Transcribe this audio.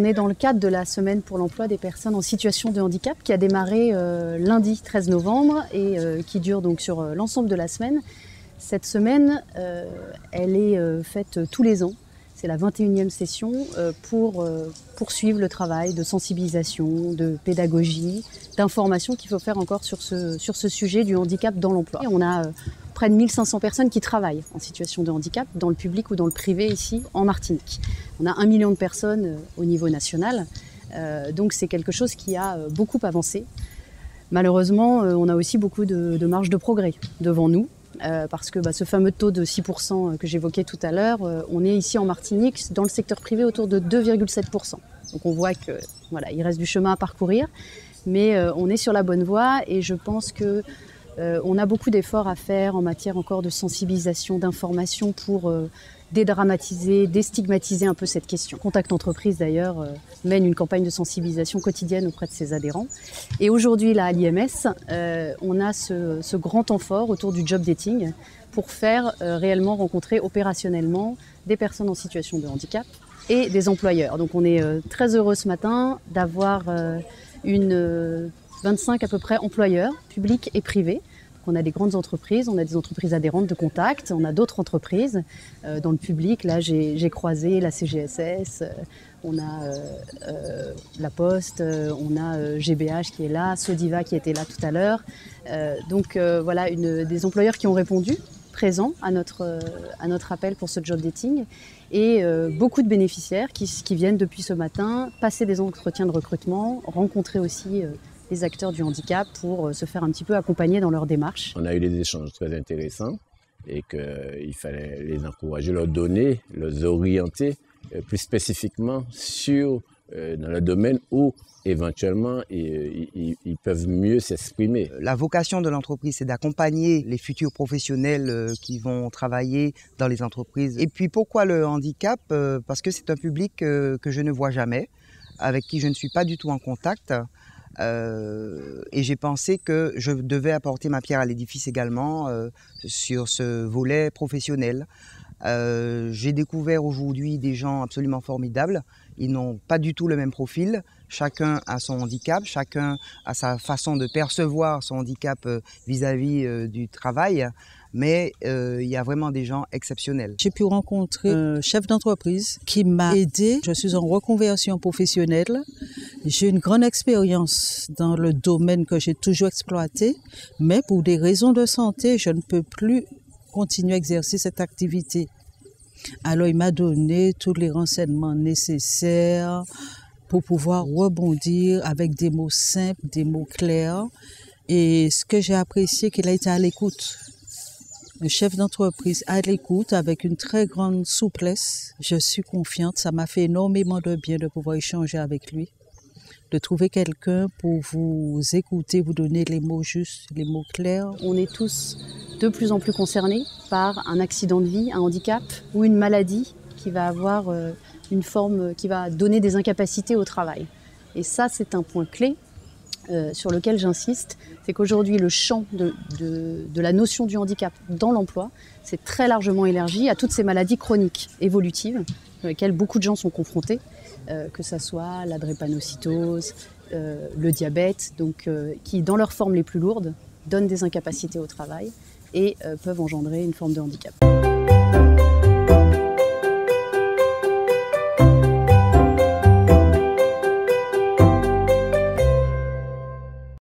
on est dans le cadre de la semaine pour l'emploi des personnes en situation de handicap qui a démarré lundi 13 novembre et qui dure donc sur l'ensemble de la semaine. Cette semaine, elle est faite tous les ans. C'est la 21e session pour poursuivre le travail de sensibilisation, de pédagogie, d'information qu'il faut faire encore sur ce sujet du handicap dans l'emploi. On a près de 1500 personnes qui travaillent en situation de handicap dans le public ou dans le privé ici en Martinique. On a 1 million de personnes au niveau national, donc c'est quelque chose qui a beaucoup avancé. Malheureusement, on a aussi beaucoup de marge de progrès devant nous. Parce que ce fameux taux de 6% que j'évoquais tout à l'heure, on est ici en Martinique dans le secteur privé autour de 2,7%. Donc on voit que voilà, il reste du chemin à parcourir, mais on est sur la bonne voie et je pense que on a beaucoup d'efforts à faire en matière encore de sensibilisation, d'information pour dédramatiser, déstigmatiser un peu cette question. Contact Entreprise d'ailleurs mène une campagne de sensibilisation quotidienne auprès de ses adhérents. Et aujourd'hui là à l'IMS, on a ce grand temps fort autour du job dating pour faire réellement rencontrer opérationnellement des personnes en situation de handicap et des employeurs. Donc on est très heureux ce matin d'avoir 25 à peu près employeurs, publics et privés. On a des grandes entreprises, on a des entreprises adhérentes de Contact, on a d'autres entreprises dans le public. Là, j'ai croisé la CGSS, on a La Poste, on a GBH qui est là, Sodiva qui était là tout à l'heure. Donc voilà, des employeurs qui ont répondu, présents à notre appel pour ce job dating. Et beaucoup de bénéficiaires qui viennent depuis ce matin passer des entretiens de recrutement, rencontrer aussi les acteurs du handicap pour se faire un petit peu accompagner dans leur démarche. On a eu des échanges très intéressants et qu'il fallait les encourager, leur donner, les orienter plus spécifiquement dans le domaine où éventuellement ils peuvent mieux s'exprimer. La vocation de l'entreprise, c'est d'accompagner les futurs professionnels qui vont travailler dans les entreprises. Et puis pourquoi le handicap? Parce que c'est un public que je ne vois jamais, avec qui je ne suis pas du tout en contact. Et j'ai pensé que je devais apporter ma pierre à l'édifice également sur ce volet professionnel. J'ai découvert aujourd'hui des gens absolument formidables. Ils n'ont pas du tout le même profil. Chacun a son handicap, chacun a sa façon de percevoir son handicap vis-à-vis du travail. Mais il y a vraiment des gens exceptionnels. J'ai pu rencontrer un chef d'entreprise qui m'a aidé. Je suis en reconversion professionnelle. J'ai une grande expérience dans le domaine que j'ai toujours exploité, mais pour des raisons de santé, je ne peux plus continuer à exercer cette activité. Alors il m'a donné tous les renseignements nécessaires pour pouvoir rebondir avec des mots simples, des mots clairs. Et ce que j'ai apprécié, qu'il a été à l'écoute. Le chef d'entreprise à l'écoute avec une très grande souplesse. Je suis confiante, ça m'a fait énormément de bien de pouvoir échanger avec lui, de trouver quelqu'un pour vous écouter, vous donner les mots justes, les mots clairs. On est tous de plus en plus concernés par un accident de vie, un handicap ou une maladie qui va avoir une forme, qui va donner des incapacités au travail. Et ça, c'est un point clé sur lequel j'insiste, c'est qu'aujourd'hui le champ de la notion du handicap dans l'emploi, c'est très largement élargi à toutes ces maladies chroniques, évolutives, sur lesquelles beaucoup de gens sont confrontés, que ce soit la drépanocytose, le diabète, donc, qui dans leurs formes les plus lourdes donnent des incapacités au travail et peuvent engendrer une forme de handicap.